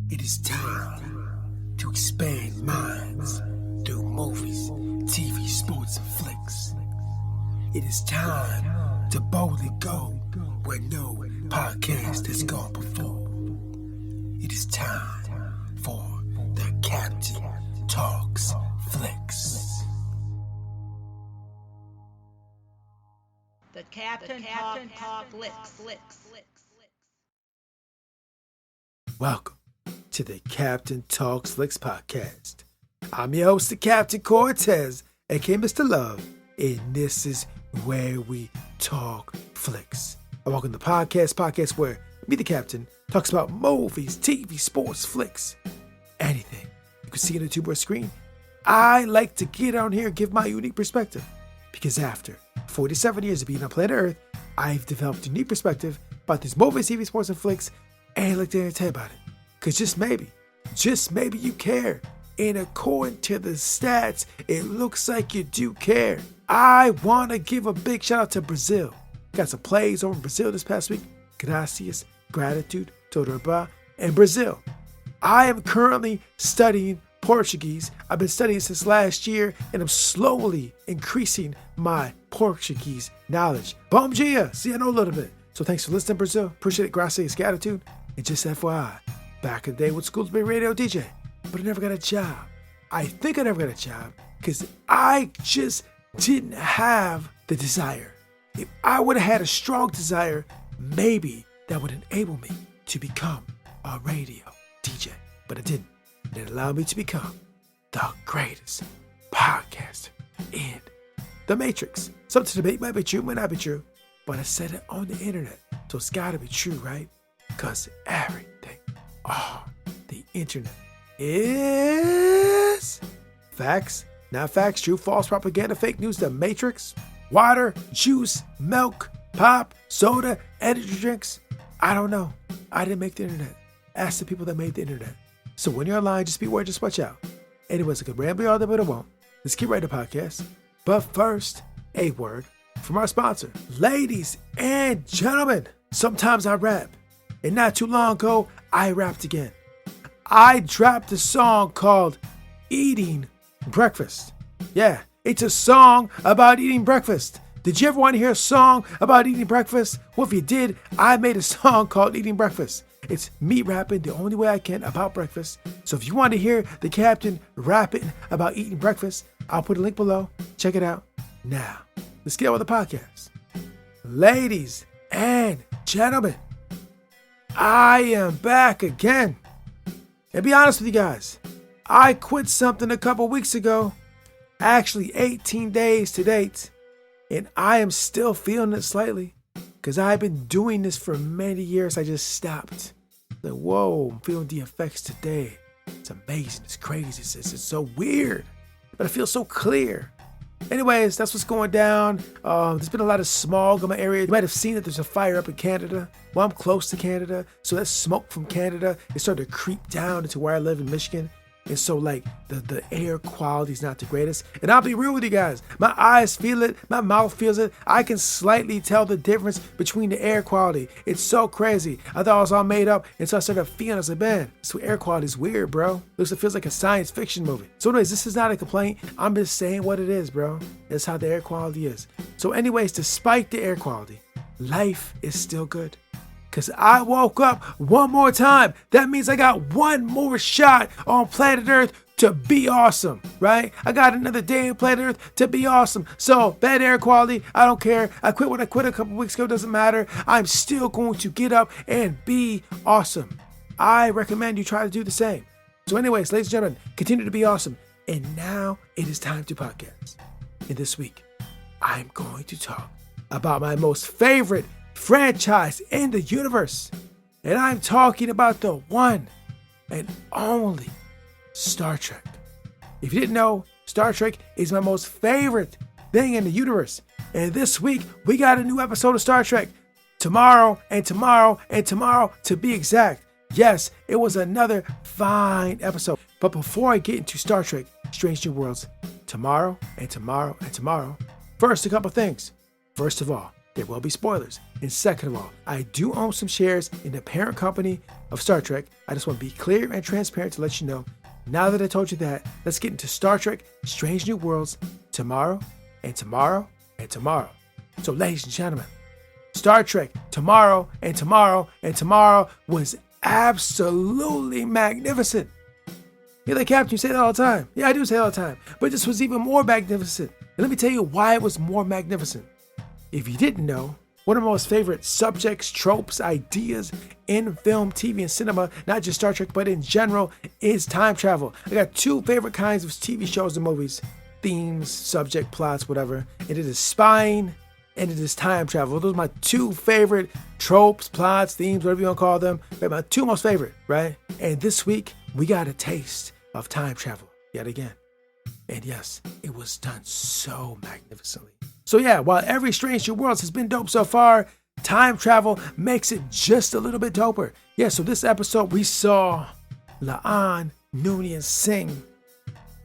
It is time to expand minds through movies, TV, sports, and flicks. It is time to boldly go where no podcast has gone before. It is time for the Captain Talks Flicks. The Captain Talk Flicks. Welcome to the Captain Talks Flicks podcast. I'm your host, the Captain Cortez, aka Mr. Love, and this is where we talk flicks. I welcome the podcast where me, the Captain, talks about movies, TV, sports, flicks, anything you can see on the tube or screen. I like to get on here and give my unique perspective, because after 47 years of being on planet Earth, I've developed a unique perspective about these movies, TV, sports, and flicks, and I'd like to tell you about it. Because just maybe you care. And according to the stats, it looks like you do care. I want to give a big shout out to Brazil. Got some plays over in Brazil this past week. Gracias, gratitude, todo bem, and Brazil. I am currently studying Portuguese. I've been studying since last year, and I'm slowly increasing my Portuguese knowledge. Bom dia! See, I know a little bit. So thanks for listening, Brazil. Appreciate it. Gracias, gratitude. And just FYI, back in the day, went to school to be a radio DJ, but I never got a job. I think I never got a job because I just didn't have the desire. If I would have had a strong desire, maybe that would enable me to become a radio DJ, but I didn't. And it allowed me to become the greatest podcaster in the Matrix. Some to debate might be true, might not be true, but I said it on the internet, so it's gotta be true, right? Because everything on the internet is facts, not facts, true, false, propaganda, fake news, the Matrix, water, juice, milk, pop, soda, energy drinks. I don't know. I didn't make the internet. Ask the people that made the internet. So when you're online, just beware, just watch out. Anyways, I could ramble all that, but I won't. Let's keep writing the podcast. But first, a word from our sponsor. Ladies and gentlemen, sometimes I rap. And not too long ago, I rapped again. I dropped a song called Eating Breakfast. Yeah, it's a song about eating breakfast. Did you ever want to hear a song about eating breakfast? Well, if you did, I made a song called Eating Breakfast. It's me rapping the only way I can about breakfast. So if you want to hear the Captain rapping about eating breakfast, I'll put a link below. Check it out. Now, let's get on with the podcast. Ladies and gentlemen, I am back again. And be honest with you guys, I quit something a couple weeks ago, actually 18 days to date, and I am still feeling it slightly because I've been doing this for many years. I just stopped. Like, whoa, I'm feeling the effects today. It's amazing. It's crazy. It's so weird, but I feel so clear. Anyways, that's what's going down. There's been a lot of smog in my area. You might have seen that there's a fire up in Canada. Well, I'm close to Canada, so that smoke from Canada is starting to creep down into where I live in Michigan. And so, like, the air quality is not the greatest. And I'll be real with you guys. My eyes feel it. My mouth feels it. I can slightly tell the difference between the air quality. It's so crazy. I thought it was all made up. And so I started feeling, I was like, man, this air quality is weird, bro. It feels like a science fiction movie. So anyways, this is not a complaint. I'm just saying what it is, bro. That's how the air quality is. So anyways, despite the air quality, life is still good. Because I woke up one more time. That means I got one more shot on planet Earth to be awesome, right? I got another day on planet Earth to be awesome. So, bad air quality, I don't care. I quit when I quit a couple weeks ago, doesn't matter. I'm still going to get up and be awesome. I recommend you try to do the same. So anyways, ladies and gentlemen, continue to be awesome. And now it is time to podcast. And this week, I'm going to talk about my most favorite franchise in the universe, and I'm talking about the one and only Star Trek. If you didn't know, Star Trek is my most favorite thing in the universe, and this week we got a new episode of Star Trek tomorrow and tomorrow and tomorrow to be exact. Yes, it was another fine episode, but before I get into Star Trek Strange New Worlds tomorrow and tomorrow and tomorrow, first, a couple things. First of all, there will be spoilers. And second of all, I do own some shares in the parent company of Star Trek. I just want to be clear and transparent to let you know. Now that I told you that, let's get into Star Trek Strange New Worlds tomorrow and tomorrow and tomorrow. So ladies and gentlemen, Star Trek tomorrow and tomorrow and tomorrow was absolutely magnificent. You're like, Captain, you say that all the time. Yeah, I do say it all the time. But this was even more magnificent. And let me tell you why it was more magnificent. If you didn't know, one of my most favorite subjects, tropes, ideas in film, TV, and cinema, not just Star Trek, but in general, is time travel. I got two favorite kinds of TV shows and movies. Themes, subject, plots, whatever. And it is spying and it is time travel. Those are my two favorite tropes, plots, themes, whatever you want to call them. They're my two most favorite, right? And this week, we got a taste of time travel yet again. And yes, it was done so magnificently. So yeah, while every Strange New Worlds has been dope so far, time travel makes it just a little bit doper. Yeah, so this episode we saw La'an Noonien Singh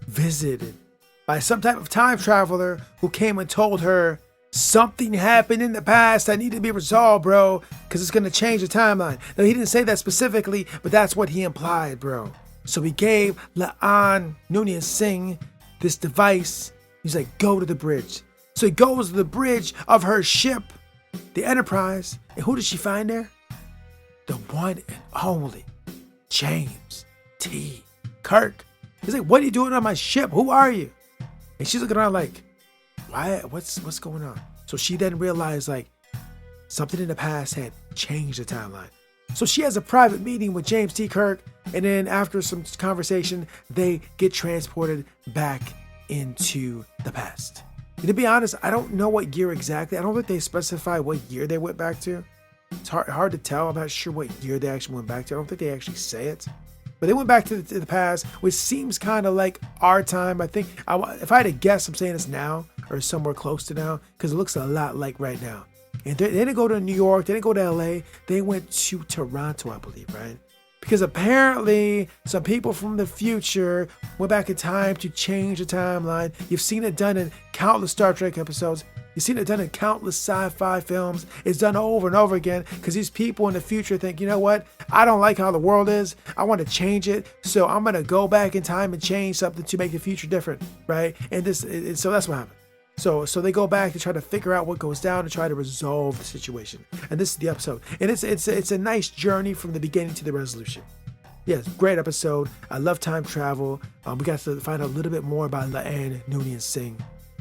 visited by some type of time traveler who came and told her something happened in the past that needed to be resolved, bro, because it's going to change the timeline. Now, he didn't say that specifically, but that's what he implied, bro. So he gave La'an Noonien Singh this device. He's like, go to the bridge. So he goes to the bridge of her ship, the Enterprise. And who does she find there? The one and only James T. Kirk. He's like, what are you doing on my ship? Who are you? And she's looking around like, why? What's going on? So she then realized like something in the past had changed the timeline. So she has a private meeting with James T. Kirk, and then after some conversation, they get transported back into the past. And to be honest, I don't know what year exactly. I don't think they specify what year they went back to. It's hard to tell. I'm not sure what year they actually went back to. I don't think they actually say it. But they went back to the past, which seems kind of like our time. I think, if I had to guess, I'm saying it's now or somewhere close to now, because it looks a lot like right now. And they didn't go to New York. They didn't go to LA. They went to Toronto, I believe, right? Because apparently some people from the future went back in time to change the timeline. You've seen it done in countless Star Trek episodes. You've seen it done in countless sci-fi films. It's done over and over again because these people in the future think, you know what? I don't like how the world is. I want to change it. So I'm going to go back in time and change something to make the future different, right? And so that's what happened. So they go back to try to figure out what goes down and try to resolve the situation. And this is the episode. And it's a nice journey from the beginning to the resolution. Yes, great episode. I love time travel. We got to find out a little bit more about La'an Noonien Singh.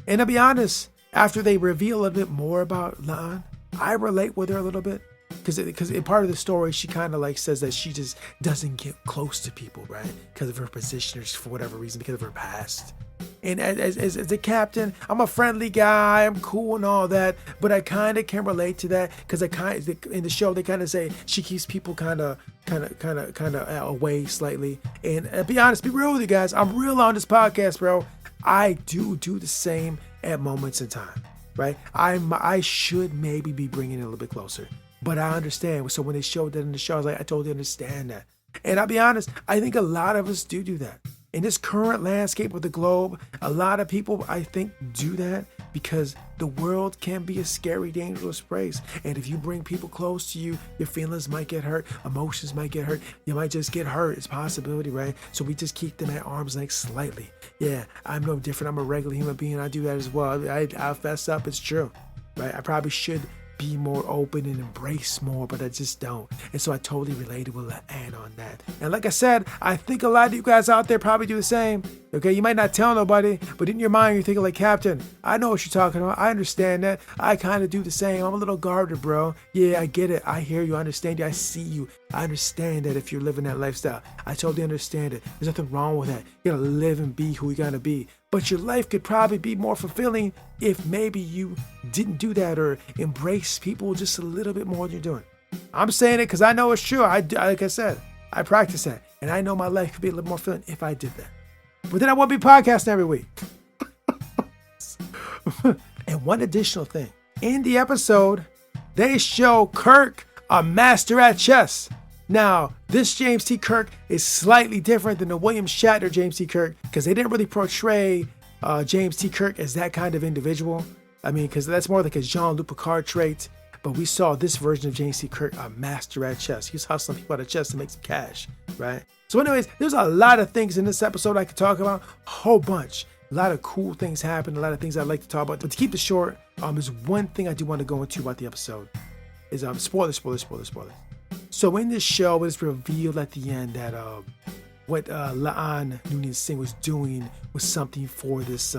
And to be honest, after they reveal a little bit more about La'an, I relate with her a little bit. Because in part of the story, she kind of like says that she just doesn't get close to people, right? Because of her position or for whatever reason, because of her past. And as a captain, I'm a friendly guy, I'm cool and all that, but I kind of can relate to that because in the show they kind of say she keeps people kind of away slightly. And be honest, be real with you guys, I'm real on this podcast, bro. I do the same at moments in time, right? I should maybe be bringing it a little bit closer, but I understand. So when they showed that in the show, I was like, I totally understand that. And I'll be honest, I think a lot of us do that. In this current landscape of the globe, a lot of people, I think, do that because the world can be a scary, dangerous place. And if you bring people close to you, your feelings might get hurt, emotions might get hurt, you might just get hurt. It's a possibility, right? So we just keep them at arm's length slightly. Yeah, I'm no different. I'm a regular human being. I do that as well. I fess up. It's true, right? I probably should be more open and embrace more, but I just don't. And so I totally related with La'an on that. And like I said, I think a lot of you guys out there probably do the same. Okay, you might not tell nobody, but in your mind you're thinking like, Captain, I know what you're talking about. I understand that. I kind of do the same. I'm a little guarded, bro. Yeah, I get it. I hear you. I understand you. I see you. I understand that if you're living that lifestyle. I totally understand it. There's nothing wrong with that. You gotta live and be who you gotta be. But your life could probably be more fulfilling if maybe you didn't do that or embrace people just a little bit more than you're doing. I'm saying it because I know it's true. Like I said, I practice that. And I know my life could be a little more fulfilling if I did that. But then I won't be podcasting every week. And one additional thing. In the episode, they show Kirk a master at chess. Now, this James T. Kirk is slightly different than the William Shatner James T. Kirk because they didn't really portray James T. Kirk as that kind of individual. I mean, because that's more like a Jean-Luc Picard trait. But we saw this version of James T. Kirk, a master at chess. He was hustling people out of chess to make some cash, right? So anyways, there's a lot of things in this episode I could talk about. A whole bunch. A lot of cool things happened. A lot of things I'd like to talk about. But to keep it short, there's one thing I do want to go into about the episode. Is spoilers. So in this show, it's revealed at the end that what La'an Noonien Singh was doing was something for this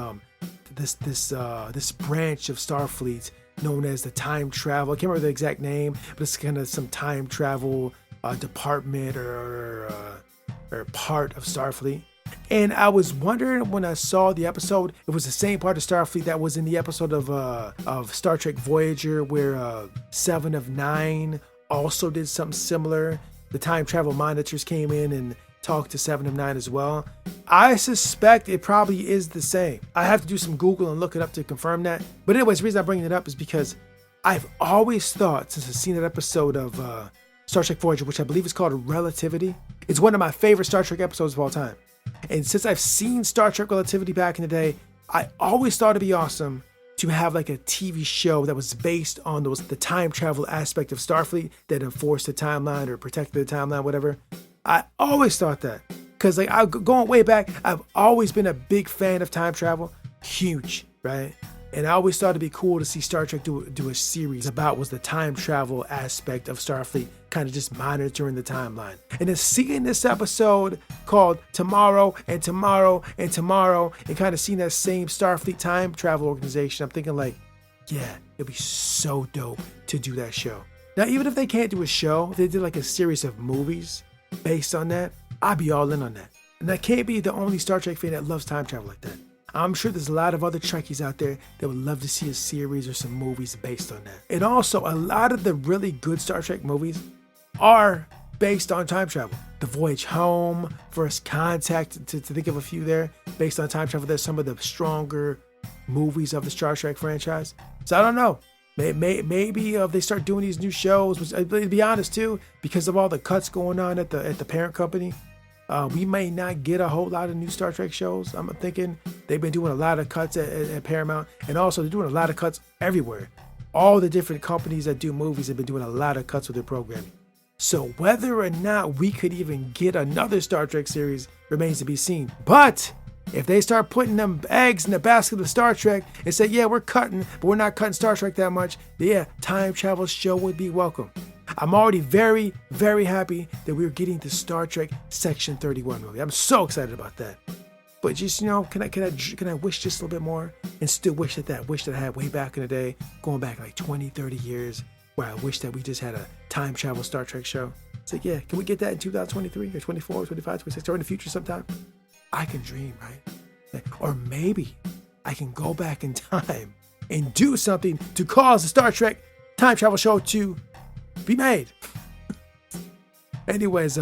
branch of Starfleet known as the Time Travel. I can't remember the exact name, but it's kind of some time travel department or part of Starfleet. And I was wondering when I saw the episode, it was the same part of Starfleet that was in the episode of Star Trek Voyager, where 7 of 9 also did something similar. The time travel monitors came in and talked to 7 of 9 as well. I suspect it probably is the same. I have to do some Google and look it up to confirm that. But anyways, the reason I'm bringing it up is because I've always thought, since I've seen that episode of Star Trek Voyager, which I believe is called Relativity, it's one of my favorite Star Trek episodes of all time. And since I've seen Star Trek Relativity back in the day, I always thought it'd be awesome to have like a TV show that was based on the time travel aspect of Starfleet that enforced the timeline or protected the timeline, whatever. I always thought that. Because going way back, I've always been a big fan of time travel. Huge, right? And I always thought it'd be cool to see Star Trek do a series about was the time travel aspect of Starfleet, kind of just monitoring the timeline. And then seeing this episode called Tomorrow and Tomorrow and Tomorrow, and kind of seeing that same Starfleet time travel organization, I'm thinking like, yeah, it'd be so dope to do that show. Now, even if they can't do a show, if they did like a series of movies based on that, I'd be all in on that. And I can't be the only Star Trek fan that loves time travel like that. I'm sure there's a lot of other Trekkies out there that would love to see a series or some movies based on that. And also, a lot of the really good Star Trek movies are based on time travel. The Voyage Home, First Contact, to think of a few there, based on time travel. There's some of the stronger movies of the Star Trek franchise. So I don't know. Maybe if they start doing these new shows, which, to be honest too, because of all the cuts going on at the parent company, we may not get a whole lot of new Star Trek shows. I'm thinking they've been doing a lot of cuts at Paramount, and also they're doing a lot of cuts everywhere. All the different companies that do movies have been doing a lot of cuts with their programming. So whether or not we could even get another Star Trek series remains to be seen. But if they start putting them eggs in the basket of Star Trek and say, yeah, we're cutting, but we're not cutting Star Trek that much, yeah, time travel show would be welcome. I'm already very, very happy that we're getting to Star Trek Section 31 movie. I'm so excited about that. But just, can I wish just a little bit more and still wish that wish that I had way back in the day, going back like 20, 30 years, where I wish that we just had a time travel Star Trek show. So yeah, can we get that in 2023 or 24 or 25, 26 or in the future sometime? I can dream, right? Or maybe I can go back in time and do something to cause the Star Trek time travel show to be made. Anyways,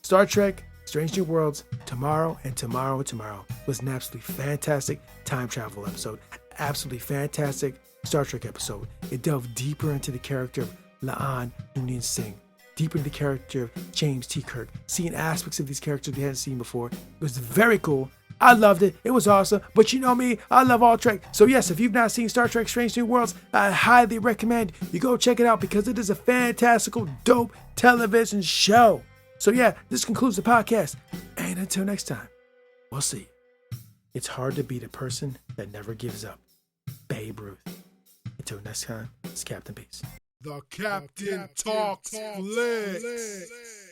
Star Trek Strange New Worlds, Tomorrow and Tomorrow and Tomorrow was an absolutely fantastic time travel episode. Absolutely fantastic Star Trek episode. It delved deeper into the character of La'an Noonien Singh, deeper into the character of James T. Kirk, seeing aspects of these characters we hadn't seen before. It was very cool. I loved it. It was awesome. But you know me, I love all Trek. So yes, if you've not seen Star Trek Strange New Worlds, I highly recommend you go check it out because it is a fantastical, dope television show. So yeah, this concludes the podcast. And until next time, we'll see. It's hard to beat a person that never gives up. Babe Ruth. Until next time, it's Captain Peace. The Captain Talks Flicks.